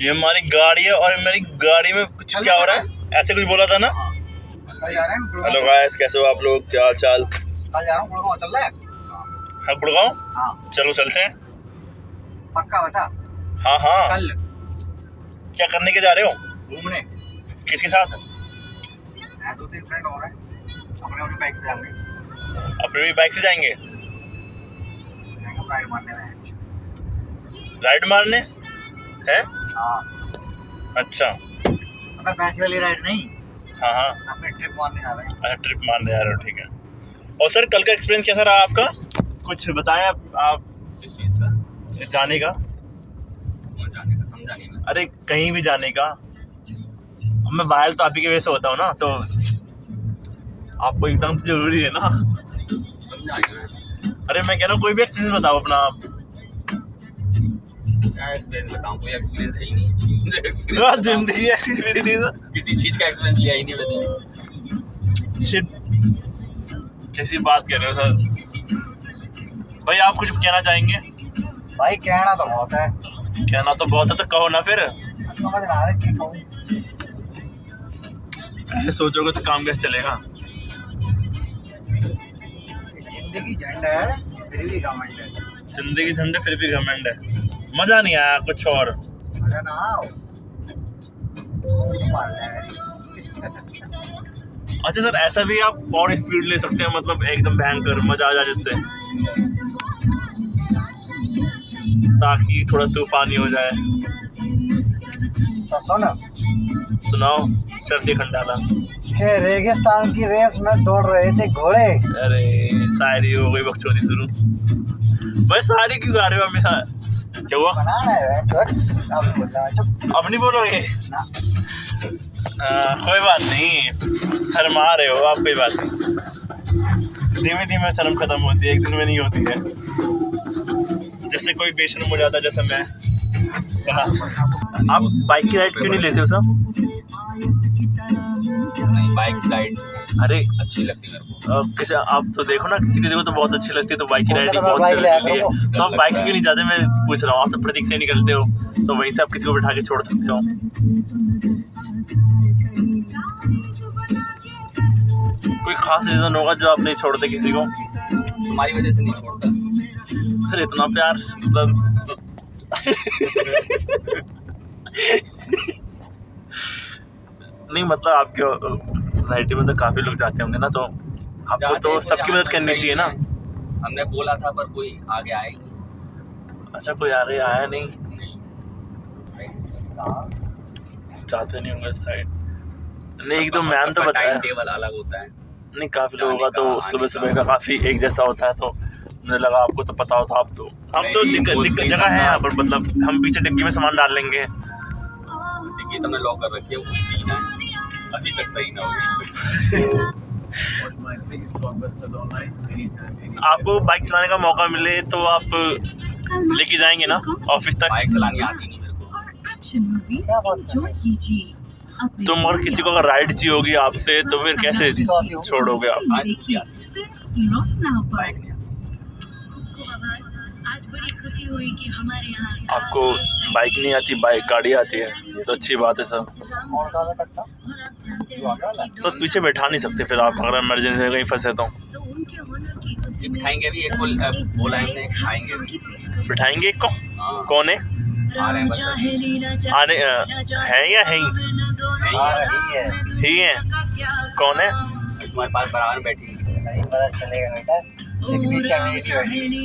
ये हमारी गाड़ी है और मेरी गाड़ी में कुछ क्या हो रहा है, ऐसे कुछ बोला था ना। हेलो गाइस, कैसे हो आप लोग, क्या हाल चाल। कल जा रहा हूँ गुड़गांव, चल रहा है? हाँ गुड़गांव, हाँ चलो चलते हैं। पक्का बता। हाँ हाँ, कल क्या करने के जा रहे हो? घूमने। किसके साथ? 2-3 फ्रेंड और हैं, अपने अपनी बाइक पे जाएंगे। अपनी भी बाइक से जाएंगे? राइड मारने में। राइड मारने हैं? हाँ अच्छा मतलब पैसे वाली राइड नहीं, हाँ हाँ, अपने ट्रिप मारने जा रहे हैं। अच्छा ट्रिप मारने जा रहे हो, ठीक है। और सर कल का एक्सपीरियंस कैसा रहा आपका, कुछ बताएं आप इस चीज का जाने का। जाने का समझाने में अरे कहीं भी जाने का, अब मैं वायरल तो आप ही की वजह से होता हूँ ना, तो आपको एकदम से जरूरी है ना। समझाने में अरे मैं कह रहा हूँ कोई भी एक्सपीरियंस बताओ अपना आप। क्या एक्सपीरियंस बताऊं, कोई एक्सपीरियंस है ही नहीं। जिंदगी एक्सपीरियंस किसी चीज का एक्सपीरियंस लिया ही नहीं मैंने। शिट, कैसी बात कह रहे हो सर। भाई आप कुछ कहना चाहेंगे? भाई कहना तो बहुत है, कहना तो बहुत है, तो कहो ना फिर। समझ ना आ रहा है कि कहूँ। ऐसे सोचोगे तो काम कैसे चलेगा। जिंदगी झंड है फिर भी घमंड है। जिंदगी झंडे फिर भी घमंड है। मजा नहीं आया कुछ और। मजा ना आओ मार ले। अच्छा सर, ऐसा भी आप और स्पीड ले सकते हैं, मतलब एकदम भयंकर मजा आ जाए जिससे, ताकि थोड़ा तूफानी हो जाए। तो सुन, सुनाओ चर्चे खंडाला। के रेगिस्तान की रेस में दौड़ रहे थे घोड़े। अरे शायरी हो गई, बकचोदी शुरू। भाई शायरी क्यों गा रहे हो हमेशा, क्या हुआ? बना रहे हैं छोड़, अब बोल रहा है चुप अब नहीं बोलोगे? ना। कोई बात नहीं, शर्मा रहे हो आप, कोई बात नहीं। धीमे धीमे शर्म खत्म होती है, एक दिन में नहीं होती है। जैसे कोई बेशर्म हो जाता है, जैसे मैं कहा। आप बाइक की राइड क्यों नहीं लेते हो सर? नहीं, बाइक राइड अरे अच्छी लगती है मेरे को। किसी आप तो देखो ना, किसी किसी को तो बहुत अच्छी लगती है, तो बाइक की राइडिंग बहुत बाइक ले आया चलती है। करो। तो आप बाइक से क्यों नहीं जाते, मैं पूछ रहा हूँ। आप तो प्रतीक से निकलते हो, तो वहीं से आप किसी को बिठा के छोड़ सकते हो। कोई खास रीजन होगा जो आप नहीं छोड़ते किसी को? तुम्हारी वजह से नहीं छोड़ता। अरे इतना प्यार, मतलब नहीं, मतलब आपके सोसाइटी में तो काफी लोग जाते होंगे ना, तो आपको तो सबकी मदद करनी चाहिए ना। हमने बोला था पर कोई आगे आया ही नहीं। अच्छा, कोई आगे आया नहीं, चाहते नहीं होंगे इस साइड। नहीं, एक दो मैम तो बताया, टाइम टेबल अलग होता है। नहीं काफी लोगों का तो सुबह सुबह का काफी एक जैसा होता है, तो मुझे लगा आपको तो पता होता। आप तो, हम तो दिक्कत जगह है यहाँ पर, मतलब हम पीछे डिग्गी में सामान डाल लेंगे। डिग्गी तो मैं लॉक कर रखी है, वो खुलती ना अभी तक सही ना हुई। आपको बाइक चलाने का मौका मिले तो आप लेके जाएंगे ना ऑफिस तक? बाइक चलानी आती नहीं मेरे को। तुम और किसी को अगर राइड चाहिए होगी आपसे, तो फिर कैसे छोड़ोगे आप? बाइक नहीं आती। आज बड़ी खुशी हुई कि हमारे यहाँ आपको बाइक नहीं आती, बाइक गाड़ी आती है, तो अच्छी बात है सर। और कहाँ से कटता? और आप जानते हैं सर पीछे बैठा नहीं सकते फिर आप, अगर इमरजेंसी में कहीं फंसे तो। तो उनके हुनर की खुशी में बिठाएंगे भी, एक बोला है हमने, खाएंगे भी। बिठाएंगे को? हाँ। कौन है? रहे हैं बस। आने है या है ही है? कौन है? तुम्हारे पास बराबर में बैठी है। नहीं पता चलेगा बेटा, लेकिन नीचे आने की बैठी।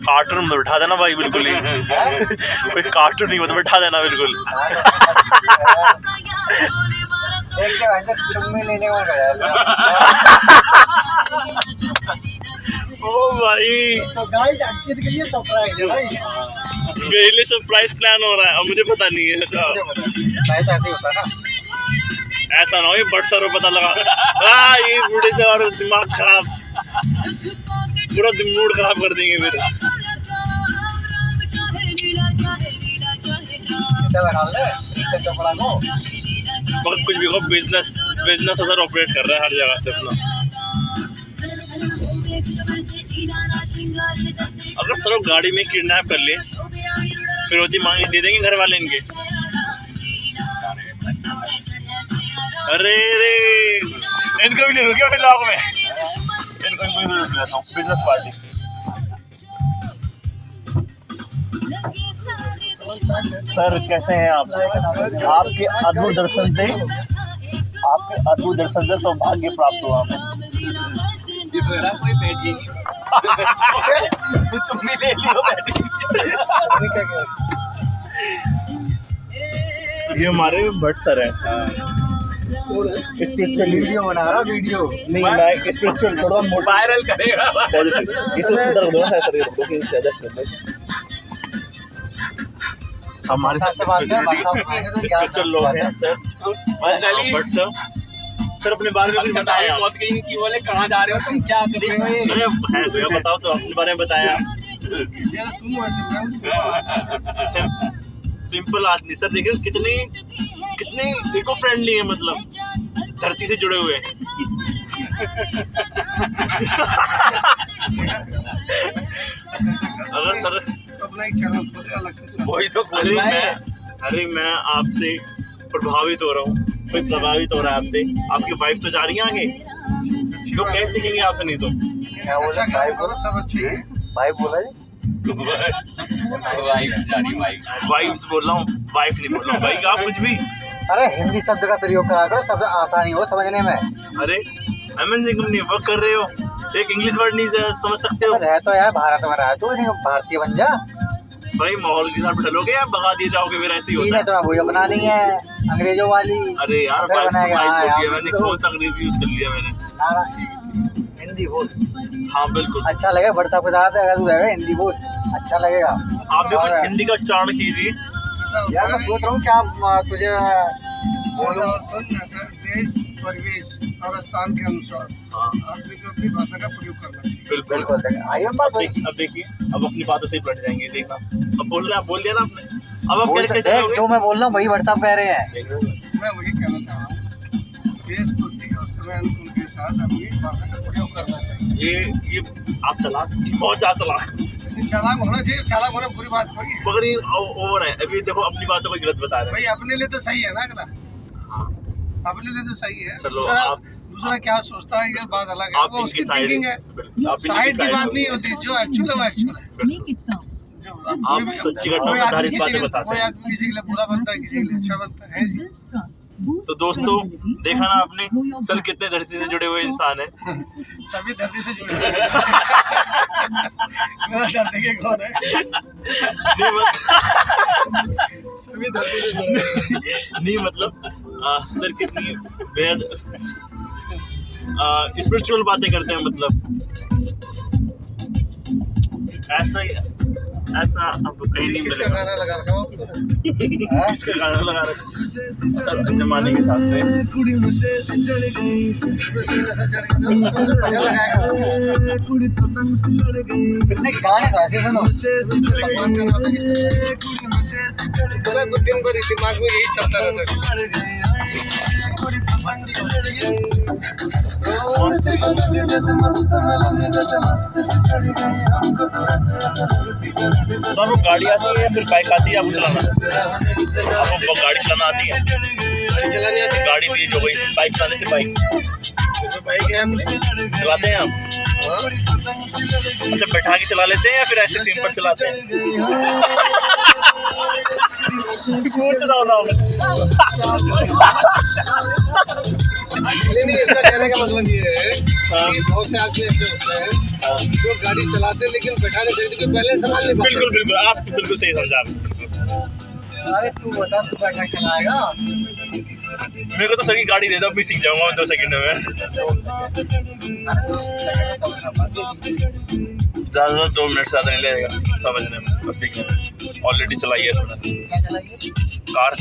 कार्टून में बिठा देना भाई, बिल्कुल ही कोई कार्टून नहीं, मतलब बिठा देना बिल्कुल। देख के भाई चुम्मी लेने को गया ओ भाई, तो गाइस आज के लिए सरप्राइज है भाई। मेरे लिए सरप्राइज प्लान हो रहा है और मुझे पता नहीं है। ऐसा ऐसे ही होता है ना। ऐसा ना हो ये बट सर पता लगा ये बूढ़े से और दिमाग खराब, पूरा मूड खराब कर देंगे फिर। बहुत कुछ भी हो, बिजनेस अगर ऑपरेट कर रहा है हर जगह से अपना। अगर सर गाड़ी में किडनैप कर लिए फिरोजी मांगे दे देंगे घर वाले इनके। अरे रे इनको भी ले लूँ क्या ब्लॉग में, इनको भी ले लेता हूँ बिजनेस पार्टी। सर कैसे हैं आप? आपके अद्भुत दर्शन से सौभाग्य प्राप्त हुआ हमें। कोई बेटी तुमने ले लियो बेटी। ये हमारे भट्ट सर हैं। स्पिरिचुअल वीडियो बना रहा वीडियो नहीं, मैं स्पिरिचुअल थोड़ा वायरल करेगा। हमारे साथ स्पिरिचुअल लोग हैं सर। भट्ट सर अपने बारे में कुछ बताएं आप। बहुत कहीं की बोले कहाँ जा रहे हो तुम, क्या कर रहे हो ये? अरे बताओ तो अपने बारे में बताएं आप। सिंपल आदमी सर, देखिए कितने इको फ्रेंडली है, मतलब धरती से जुड़े हुए हैं। अगर सर अपना एक चैनल खोले अलग से। वही तो बोल रहा है। अरे मैं आपसे प्रभावित हो रहा हूँ, कोई प्रभावित हो रहा है आपसे। आपकी वाइफ तो जा रही है आगे, लोग कैसे सीखेंगे आपसे? नहीं तो क्या बोला भाई, बोलो सब अच्छे हैं। भाई बोला जी, वाइफ्स बोल रहा हूँ, वाइफ नहीं बोल रहा हूँ भाई। आप कुछ भी, अरे हिंदी शब्द का प्रयोग करा करो, सब आसानी हो समझने में। अरे MNC कंपनी वर्क कर रहे हो, एक इंग्लिश वर्ड नहीं समझ सकते हो रह तो यार भारत में रहा तू, भारतीय बन जा भाई। माहौल के साथ चलोगे या भगा दिए जाओगे, फिर ऐसे ही चीज होता है है। तो वही अपनानी है अंग्रेजों वाली। अरे यार फिर बनाएगा, हाँ यार, मैंने कौन सा अंग्रेजी यूज कर लिया मैंने। हिंदी बोल, हाँ बिल्कुल, अच्छा लगेगा। व्हाट्सएप के साथ अगर तू रहेगा हिंदी बोल, अच्छा लगेगा। आप भी कुछ हिंदी का उच्चारण कीजिए। यार मैं सोच रहा हूँ क्या तुझे देश परिवेश और स्थान के अनुसार आदमी को अपनी भाषा का प्रयोग करना चाहिए। बिल्कुल बिल्कुल आइए बात हुई। अब देखिए, अब अपनी बातों से ही पलट जाएंगे। देखना, अब बोल दिया ना आपने, अब आप बोल कैसे देख, चलोगे? जो मैं बोल रहा हूँ वही व्हाट्सएप कह रहे हैं। मैं वही कहना चाह रहा हूँ, देश प्रति और समय अनुकूल के साथ अपनी भाषा का प्रयोग करना चाहिए। ये आप चलाक, बहुत ज्यादा चलाक, चालाक होना चाहिए, चालाक होना बुरी बात थोड़ी है। मगर ये ओवर है। अभी देखो अपनी बातों को गलत बता रहे भाई अपने लिए तो सही है ना अगला, हैं। हाँ अपने लिए तो सही है। चलो, दूसरा क्या सोचता है ये बात अलग है, आप वो उसकी इनकी साइड, थिंकिंग है। आप साइड की बात नहीं होती, जो एक्चुअल है वो एक्चुअल है। आप सच्ची घटना पर आधारित बातें बताते कोई हैं। आदमी किसी के लिए बुरा बनता है, किसी के लिए अच्छा बनता है जी। तो दोस्तों देखा ना आपने, सर कितने धरती से जुड़े हुए इंसान है। सभी धरती से जुड़े हैं। मेरा धरती के कौन है? सभी धरती से जुड़े हैं। नहीं मतलब सर कितनी बेहद स्पिरिचुअल बातें करते हैं, मतलब ऐसा आपको कहीं नहीं किसका मिलेगा। गाना लगा रखा हो आपने? इसका गाना लगा रखा जमाने के हिसाब से। ऐसा चढ़ गया तो भजन लगाएगा। नहीं गाने तो ऐसे सुनो। भगवान का नाम लेके सब दिन भर दिमाग में यही चलता रहता है। तो आपको गाड़ी आती है या फिर बाइक आती है आपको चलाना? आपको गाड़ी चलाना आती है? गाड़ी चलाने आती है? गाड़ी तेज हो गई, बाइक चलाने से बाइक बाइक है चलाते हैं आप? अच्छा बैठा के चला लेते हैं या फिर ऐसे सिंपल चलाते हैं? पूछ रहा हूँ ना मैं। नहीं, इसका कहने का मतलब ये है कि बहुत से आदमी ऐसे होते हैं जो गाड़ी चलाते हैं लेकिन बैठाने से क्योंकि पहले संभाल नहीं पाते। बिल्कुल बिल्कुल, आप बिल्कुल सही समझा रहे हैं। अरे तू बता, तू बैठा चलाएगा? मेरे को तो सर की गाड़ी दे दो, मैं सीख जाऊंगा 2 सेकंड में। ज़्यादा 2 मिनट ज़्यादा नहीं लगेगा समझने में और सीखने में। ऑलरेडी चलाई है थोड़ा क्या चलाइए? कार।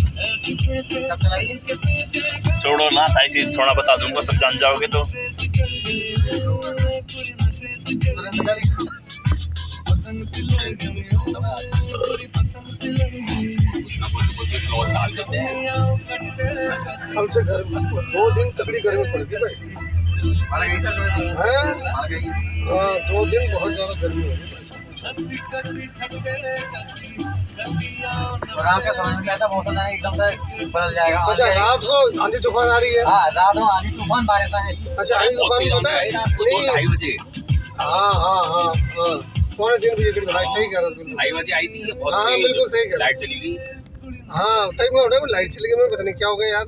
कब चलाइए? छोड़ो ना, सारी चीज़ थोड़ा बता दूंगा, सब जान जाओगे तो। कल से घर 2 दिन तगड़ी गर्मी पड़ती भाई। हाँ 2 दिन बहुत ज्यादा गर्मी है। और आके समझ में आता मौसम है एकदम से बदल जाएगा। अच्छा रात को आंधी तूफान आ रही है। हाँ रात में आंधी तूफान बारिश है। अच्छा आंधी तूफान पता है नहीं। 2:30 बजे हाँ हाँ हाँ हाँ 2:30 बजे भाई सही कह रहा हूँ। 2:30 बजे आई थी बहुत हाँ, तेज बिल्कुल सही कह रहा। लाइट चली गई। हाँ सही में उठा लाइट चली गई। मैं पता नहीं क्या हो गया यार।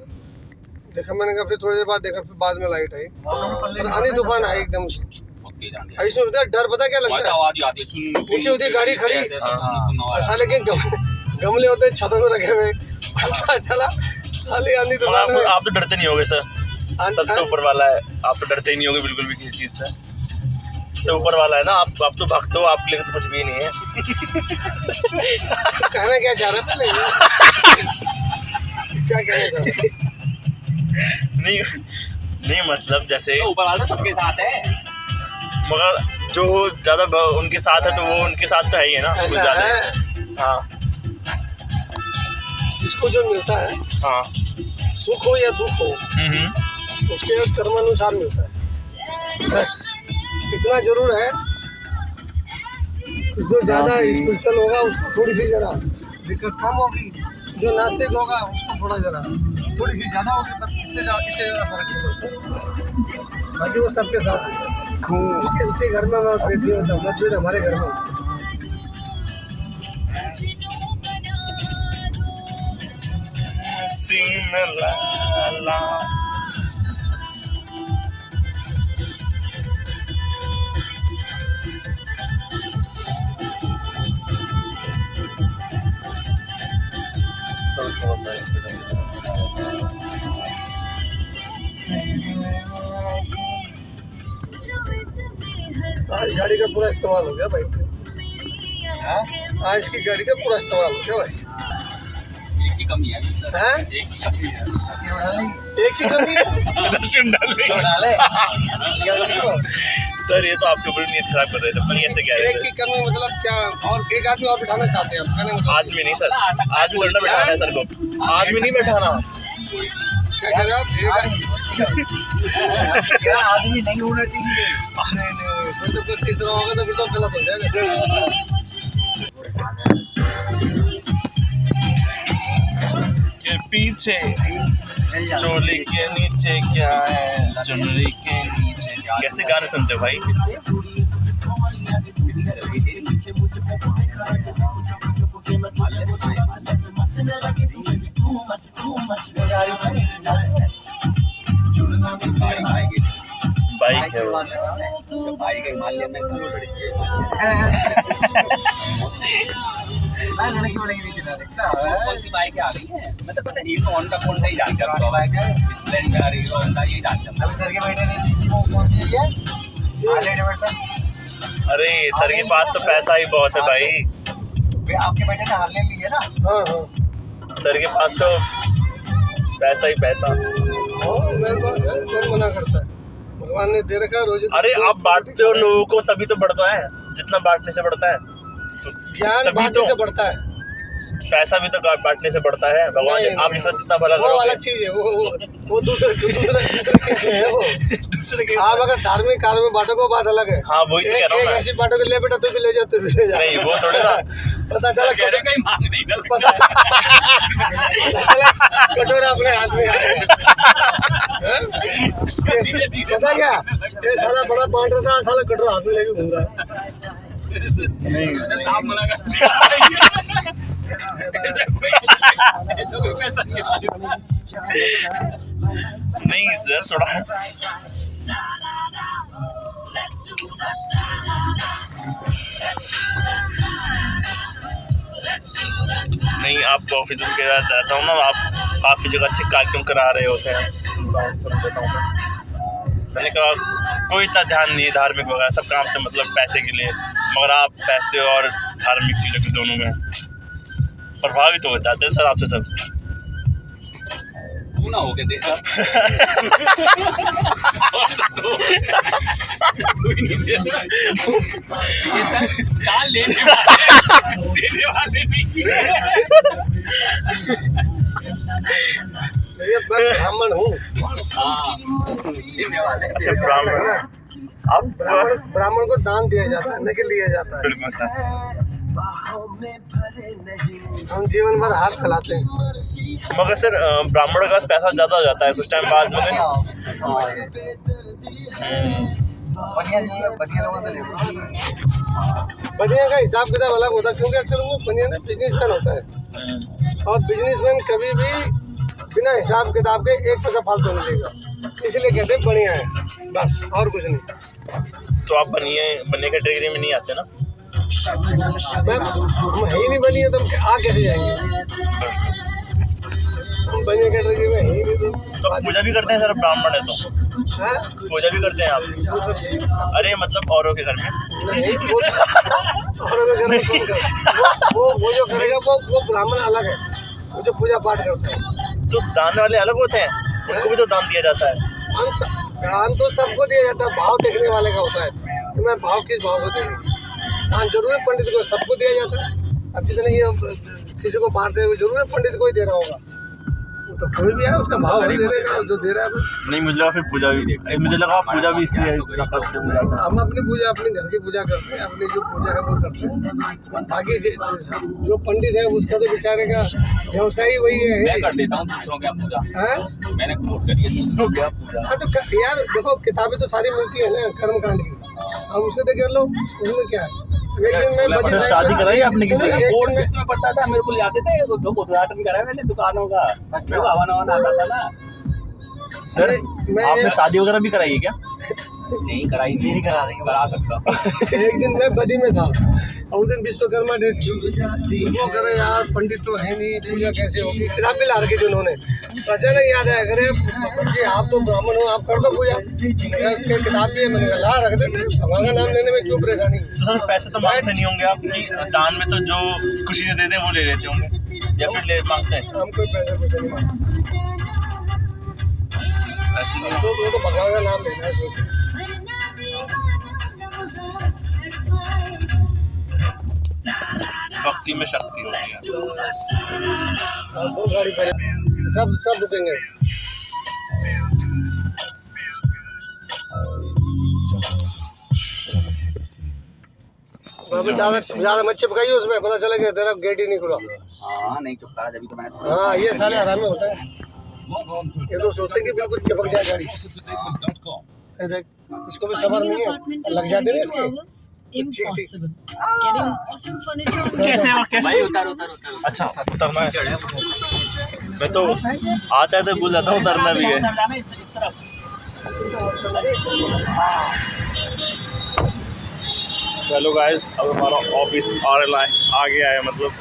देखा मैंने कहा फिर थोड़ी देर बाद देखा फिर बाद में लाइट आई और आंधी तूफान आई एकदम से। बहुत तेज आंधी आई। ऐसे होता है डर पता क्या लगता है। आवाज आती है सुन पीछे होती है गाड़ी खड़ी। अच्छा लेकिन गमले होते हैं छतों में रखे हुए। पता चला साली आंधी तूफान में। आप तो डरते नहीं होगे सर, सब तो ऊपर वाला है। आप तो डरते ही नहीं होगे बिल्कुल भी किसी चीज से। सब ऊपर वाला है ना। आप तो भक्त हो, आपके लिए तो कुछ भी नहीं है। कहना क्या चाह रहा है पहले क्या कहना चाह रहा है। नहीं मतलब जैसे ऊपर वाला सबके साथ है, मगर जो ज्यादा उनके साथ है तो वो उनके साथ तो है ही है ना कुछ ऐसा ज्यादा। है हाँ जिसको जो मिलता है हाँ सुख हो या दुख हो उसके कर्मानुसार मिलता है। इतना जरूर है जो ज्यादा स्पिरिचुअल होगा उसको थोड़ी सी जरा दिक्कत कम होगी। जो नास्तिक होगा उसको थोड़ा जरा थोड़ी सी ज्यादा होगी। बस इससे ज्यादा फर्क नहीं पड़ता। बाकी वो सबके साथ है। उसी घर में मैं बैठी हूँ मस्जिद हमारे घर में। सिंह ला ला आज गाड़ी का पूरा इस्तेमाल हो गया भाई। आज की गाड़ी का पूरा इस्तेमाल हो गया भाई। एक ही कमी है सर, हैं? एक ही कमी है। एक ही कमी है। दर्शन डाले सर। ये तो आपके ऊपर नींद खराब कर रहे थे। पर ऐसे क्या है एक की कमी मतलब क्या। और एक आदमी और बिठाना चाहते हैं आप कहने मतलब आदमी नहीं सर, आदमी थोड़ा बैठाना है सर को। आदमी नहीं बैठाना। क्या कह रहे हो आप। आदमी नहीं होना चाहिए। नहीं फिर तो कुछ तीसरा होगा तो फिर तो गलत हो जाएगा। के पीछे चोली के नीचे क्या है, चुनरी के नीचे। कैसे गाने सुनते हो भाई। बाइक है वो। भाई का हिमालय में कौन लड़की है? मैं लड़की वाले की नहीं चिल्ला देखता कौन सी बाइक आ गई है? मैं तो पता नहीं हीरो होंडा कौन सा ही जानता हूँ। बाइक है। स्प्लेंडर हीरो होंडा ये जानता हूँ। अभी सर के बेटे ने ली थी वो कौन सी है हार्ले डेविडसन। अरे सर के पास तो पैसा ही बहुत है भाई। आपके बेटे ने हार्ले ली है ना। हाँ हाँ सर के पास तो पैसा ही पैसा। मेरे पास है कौन मना करता है। भगवान ने दे रखा रोज। अरे आप बांटते हो लोगों को तभी तो बढ़ता है। जितना बांटने से बढ़ता है ज्ञान तभी बांटने तो से बढ़ता है। पैसा भी तो बांटने से बढ़ता है। भगवान नहीं, आप जिसका जितना भला वो वाला करोगे चीज है। वो दूसरे चीज है वो। दूसरे के आप अगर धार्मिक कार्य में बांटोगे बात अलग है। हाँ वही तो कह रहा हूँ एक मैं। ऐसी बांटोगे ले बेटा तू भी ले जा तू भी ले जा। नहीं वो थोड़े ना। पता चला कहने का ही मांग नहीं ना। पता चला कटोरा अपने हाथ में आ गया। हैं? पता क्या ये साला बड़ा बांट रहा था साला कटोरा हाथ में लेके घूम रहा है। साहब मना कर दिया। नहीं सर थोड़ा नहीं। आपको ऑफिस में कहना चाहता हूँ ना, आप काफ़ी जगह अच्छे कार्यक्रम करा रहे होते हैं। मैंने कहा कोई इतना ध्यान नहीं है धार्मिक वगैरह, सब काम से मतलब पैसे के लिए। मगर आप पैसे और धार्मिक चीज़ों के दोनों में प्रभावित हो जाते हैं सर आपसे सब। तू ना हो के देखा। कोई नहीं दे रहा। ये सर काल लेने वाले नहीं है। ये मैं ब्राह्मण हूँ। हाँ, लेने वाले। अच्छा ब्राह्मण आप ब्राह्मण को दान दिया जाता है न कि लिया जाता है। बिल्कुल सर। हम जीवन भर हाथ फैलाते हैं। मगर सर ब्राह्मण का पैसा ज़्यादा हो जाता है कुछ टाइम बाद में नहीं? बढ़िया जी, बढ़िया लोगों से ले लो। बनिया का हिसाब किताब अलग होता है, क्योंकि अक्सर वो बनिया ना बिजनेसमैन होता है, और बिजनेसमैन कभी भी बिना हिसाब किताब के एक पैसा फालतू नहीं लेगा, इसलिए कहते हैं बढ़िया है, बस और कुछ नहीं। तो आप बनिए कैटेगरी में नहीं आते ना? मैं हम है ही नहीं बनी है तो हम आ कैसे जाएंगे? हम बनिया कैटेगरी में है ही नहीं तो पूजा भी करते हैं सर, ब्राह्मण है तो हैं? पूजा भी करते हैं आप? अरे मतलब औरों के घर में? नहीं, वो जो करेगा वो ब्राह्मण अलग है, वो जो पूजा पाठ करता है। तो दान वाले अलग होते हैं, उनको भी तो दान दिया जाता है। दान तो सबको दिया जाता है, भाव देखने वाले का होता है, तो मैं भाव किस भाव से देंगे? दान जरूर है पंडित को, सबको दिया जाता है। अब जितने ये किसी को बांटते हैं जरूर है पंडित को ही दे रहा होगा, तो कोई भी है उसका भाव वही दे रहेगा जो दे रहा है। नहीं मुझे लगा फिर पूजा भी देगा, मुझे लगा पूजा भी इसलिए करते हैं। हम अपनी पूजा अपने घर की पूजा करते हैं, अपनी जो पूजा है वो करते हैं। बाकी जो पंडित है उसका तो बेचारे का व्यवसाय ही वही है। मैं कर देता हूँ दूसरों के पूजा, हाँ? मैंने कोट करी है दूसरों के पूजा। हाँ तो यार देखो किताबें तो सारी मिलती है ना कर्मकांड की, अब उसको देख लो उसमें क्या है। एक दिन मैं अच्छा, शादी कराई आपने किसी की? कोर्ट में पढ़ता था, मेरे को ले आते थे, उद्घाटन करा मैंने दुकानों का, मेरे को हवन आता था ना। सर आपने शादी वगैरह भी कराई है क्या? नहीं कराई, नहीं करा रही, करा सकता। एक दिन मैं बदी में था और उस दिन विश्वकर्मा डे वो करे यार पंडित तो है नहीं, पूजा कैसे होगी, किताब भी ला रखी थी उन्होंने। तो अचानक याद आया अरे जी आप तो ब्राह्मण हो, आप कर दो पूजा, किताब भी है, मैंने कहा ला रख देते, भगवान का नाम लेने में क्यों परेशानी। तो सर पैसे तो मांगते नहीं होंगे आप, कि दान में तो जो खुशी से देते हैं वो ले लेते होंगे, या फिर ले मांगते हैं? हम कोई पैसे नहीं मांगते, ऐसे नहीं। तो भगवान का नाम लेना है। भक्ति में शक्ति होती है। दो गाड़ी पहले सब रुकेंगे। ज्यादा मत चिपकाइए उसमें, पता चलेगा तेरा गेट ही नहीं खुला। हाँ नहीं चुपका, जब तो मैंने हाँ ये साले आराम में होता है, ये तो सोचते कि बिल्कुल चिपक जाए गाड़ी। ये देख इसको भी सबर नहीं है, लग जाते ना इसके। Impossible. Getting awesome furniture on कैसे भाई उतार। अच्छा उतरना है? मैं तो आता है तो भूल जाता हूँ उतरना भी है। इस तरफ। चलो गाइस, अब हमारा ऑफिस आ गया है, मतलब